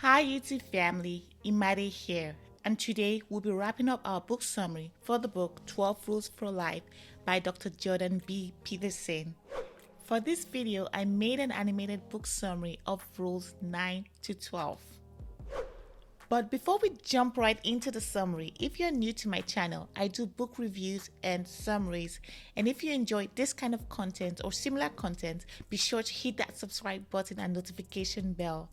Hi YouTube family, Imade here, and today we'll be wrapping up our book summary for the book 12 Rules for Life by Dr. Jordan B. Peterson. For this video, I made an animated book summary of rules 9 to 12. But before we jump right into the summary, if you're new to my channel, I do book reviews and summaries, and if you enjoy this kind of content or similar content, be sure to hit that subscribe button and notification bell.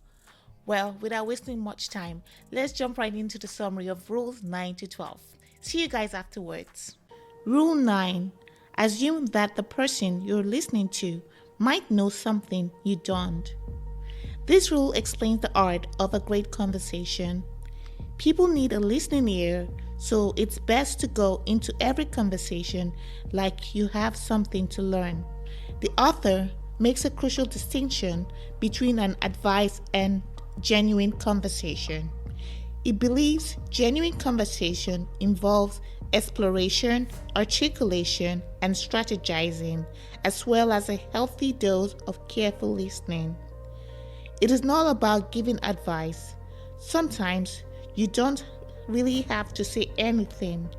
Well, without wasting much time, let's jump right into the summary of rules 9 to 12. See you guys afterwards. Rule 9. Assume that the person you're listening to might know something you don't. This rule explains the art of a great conversation. People need a listening ear, so it's best to go into every conversation like you have something to learn. The author makes a crucial distinction between an advice and genuine conversation. He believes genuine conversation involves exploration, articulation, and strategizing, as well as a healthy dose of careful listening. It is not about giving advice. Sometimes you don't really have to say anything.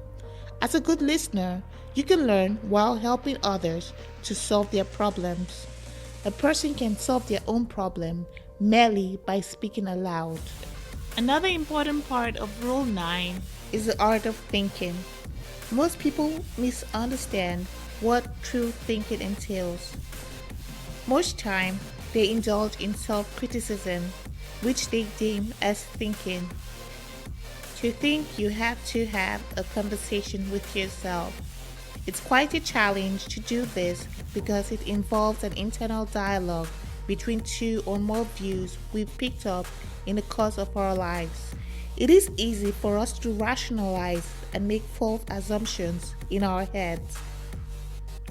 As a good listener, you can learn while helping others to solve their problems. A person can solve their own problem merely by speaking aloud. Another important part of Rule 9 is the art of thinking. Most people misunderstand what true thinking entails. Most time, they indulge in self-criticism, which they deem as thinking. To think, you have to have a conversation with yourself. It's quite a challenge to do this because it involves an internal dialogue between two or more views we've picked up in the course of our lives. It is easy for us to rationalize and make false assumptions in our heads.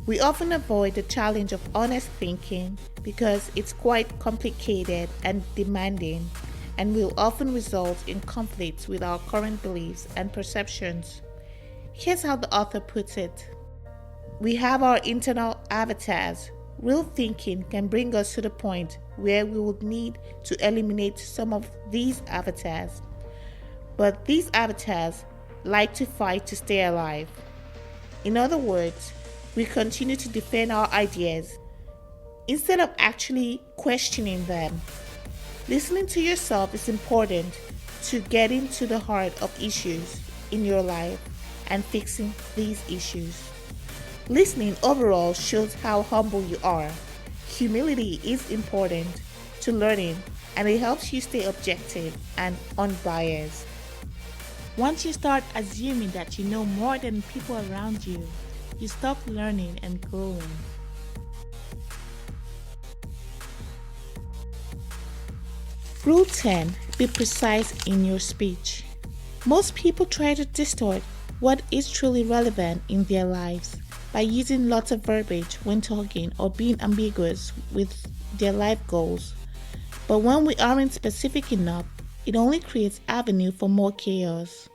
We often avoid the challenge of honest thinking because it's quite complicated and demanding, and will often result in conflicts with our current beliefs and perceptions. Here's how the author puts it. We have our internal avatars. Real thinking can bring us to the point where we would need to eliminate some of these avatars. But these avatars like to fight to stay alive. In other words, we continue to defend our ideas instead of actually questioning them. Listening to yourself is important to getting to the heart of issues in your life and fixing these issues. Listening overall shows how humble you are. Humility is important to learning, and it helps you stay objective and unbiased. Once you start assuming that you know more than people around you, you stop learning and growing. Rule 10. Be precise in your speech. Most people try to distort what is truly relevant in their lives by using lots of verbiage when talking or being ambiguous with their life goals. But when we aren't specific enough, it only creates avenue for more chaos.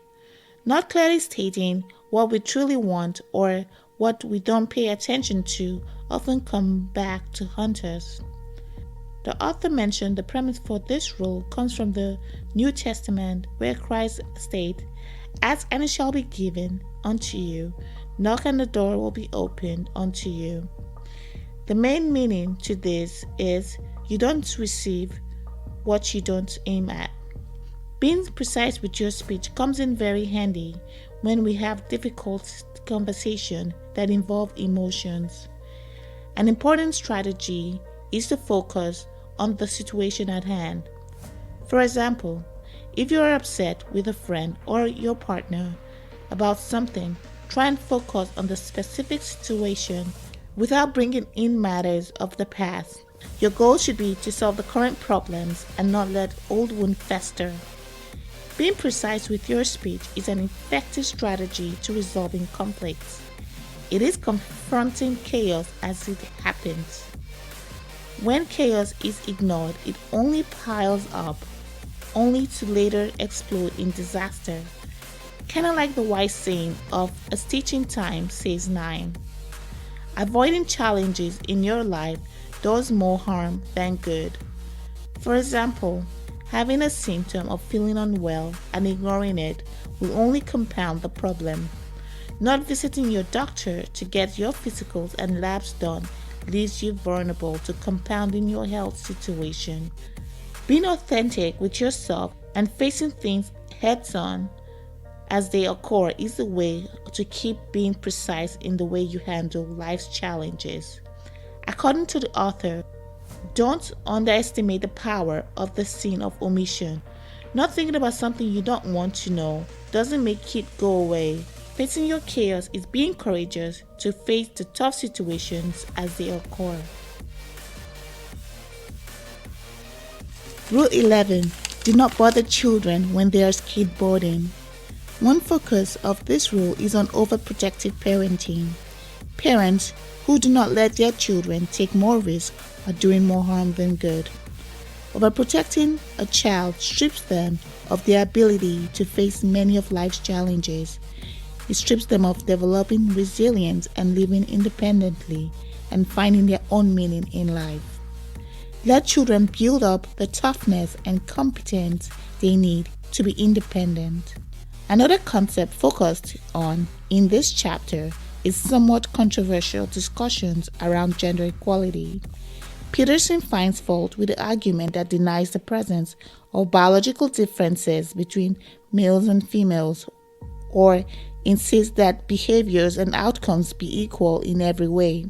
Not clearly stating what we truly want or what we don't pay attention to often come back to haunt us. The author mentioned the premise for this rule comes from the New Testament, where Christ states, "Ask and it shall be given unto you. Knock and the door will be opened unto you." The main meaning to this is you don't receive what you don't aim at. Being precise with your speech comes in very handy when we have difficult conversations that involve emotions. An important strategy is to focus on the situation at hand. For example, if you are upset with a friend or your partner about something, try and focus on the specific situation without bringing in matters of the past. Your goal should be to solve the current problems and not let old wounds fester. Being precise with your speech is an effective strategy to resolving conflicts. It is confronting chaos as it happens. When chaos is ignored, it only piles up, only to later explode in disaster. Kinda like the wise saying of "a stitch in time saves 9." Avoiding challenges in your life does more harm than good. For example, Having a symptom of feeling unwell and ignoring it will only compound the problem. Not visiting your doctor to get your physicals and labs done leaves you vulnerable to compounding your health situation. Being authentic with yourself and facing things heads on as they occur is the way to keep being precise in the way you handle life's challenges. According to the author, don't underestimate the power of the sin of omission. Not thinking about something you don't want to know doesn't make it go away. Facing your chaos is being courageous to face the tough situations as they occur. Rule 11. Do not bother children when they are skateboarding. One focus of this rule is on overprotective parenting. Parents who do not let their children take more risk are doing more harm than good. Overprotecting a child strips them of their ability to face many of life's challenges. It strips them of developing resilience and living independently and finding their own meaning in life. Let children build up the toughness and competence they need to be independent. Another concept focused on in this chapter is somewhat controversial discussions around gender equality. Peterson finds fault with the argument that denies the presence of biological differences between males and females, or insists that behaviors and outcomes be equal in every way.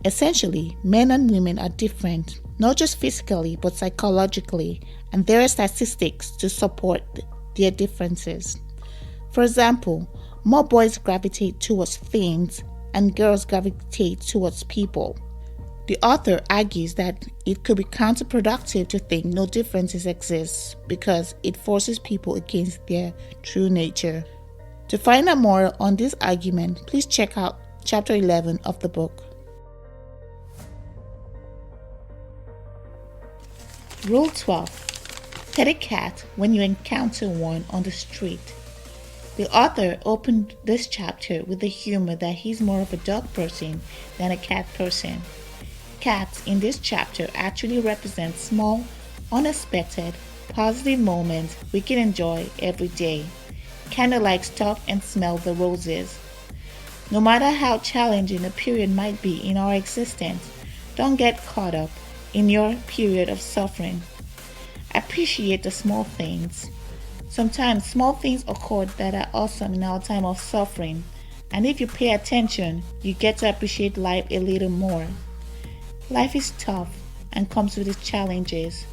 Essentially, men and women are different, not just physically but psychologically, and there are statistics to support their differences. For example, more boys gravitate towards things and girls gravitate towards people. The author argues that it could be counterproductive to think no differences exist because it forces people against their true nature. To find out more on this argument, please check out chapter 11 of the book. Rule 12. Pet a cat when you encounter one on the street. The author opened this chapter with the humor that he's more of a dog person than a cat person. Cats in this chapter actually represent small, unexpected, positive moments we can enjoy every day. Kind of like stop and smell the roses. No matter how challenging a period might be in our existence, don't get caught up in your period of suffering. Appreciate the small things. Sometimes small things occur that are awesome in our time of suffering, and if you pay attention, you get to appreciate life a little more. Life is tough and comes with its challenges.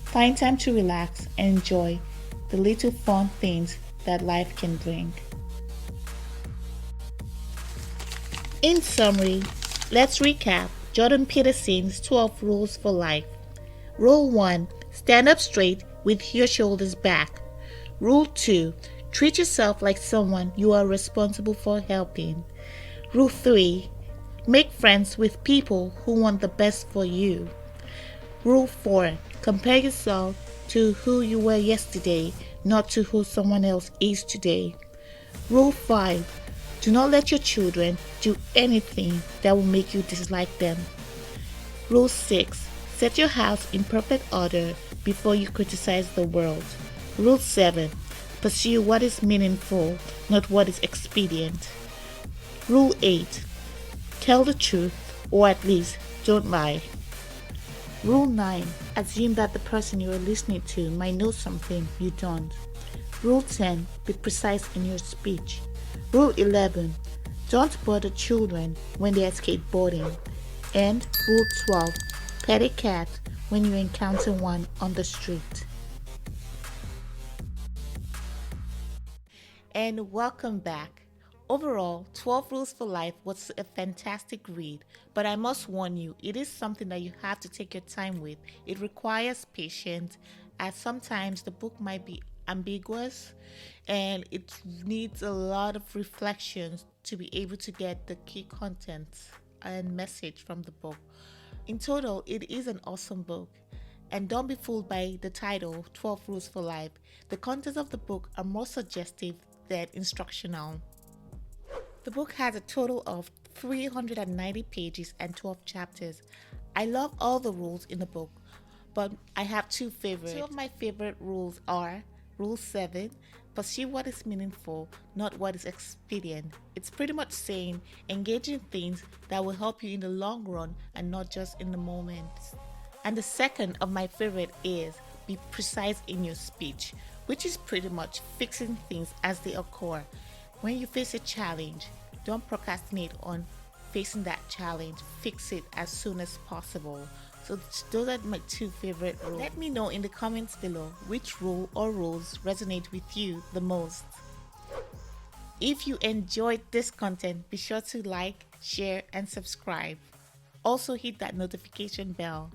Find time to relax and enjoy the little fun things that life can bring. In summary, let's recap Jordan Peterson's 12 rules for life. Rule 1. Stand up straight with your shoulders back. Rule 2. Treat yourself like someone you are responsible for helping. Rule 3. Make friends with people who want the best for you. Rule 4. Compare yourself to who you were yesterday, not to who someone else is today. Rule 5. Do not let your children do anything that will make you dislike them. Rule 6. Set your house in perfect order before you criticize the world. Rule 7. Pursue what is meaningful, not what is expedient. Rule 8. Tell the truth, or at least don't lie. Rule 9. Assume that the person you are listening to might know something you don't. Rule 10. Be precise in your speech. Rule 11. Don't bother children when they are skateboarding. And Rule 12. Pet a cat when you encounter one on the street. And welcome back. Overall, 12 Rules for Life was a fantastic read, but I must warn you, it is something that you have to take your time with. It requires patience, as sometimes the book might be ambiguous and it needs a lot of reflections to be able to get the key contents and message from the book. In total, it is an awesome book. And don't be fooled by the title, 12 Rules for Life. The contents of the book are more suggestive than instructional. The book has a total of 390 pages and 12 chapters. I love all the rules in the book, but I have two favorites. Two of my favorite rules are Rule 7, pursue what is meaningful, not what is expedient. It's pretty much saying engage in things that will help you in the long run and not just in the moment. And the second of my favorite is be precise in your speech, which is pretty much fixing things as they occur. When you face a challenge, don't procrastinate on facing that challenge. Fix it as soon as possible. So those are my two favorite rules. Let me know in the comments below which rule or rules resonate with you the most. If you enjoyed this content, be sure to like, share, and subscribe. Also hit that notification bell.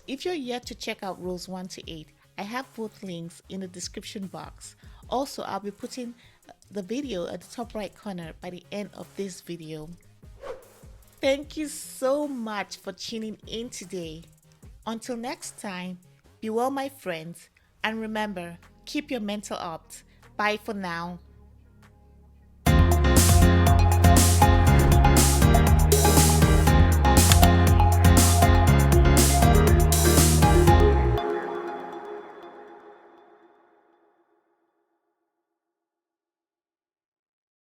If you're yet to check out rules 1 to 8, I have both links in the description box. Also, I'll be putting the video at the top right corner by the end of this video. Thank you so much for tuning in today. Until next time, be well, my friends, and remember, keep your mental up. Bye for now.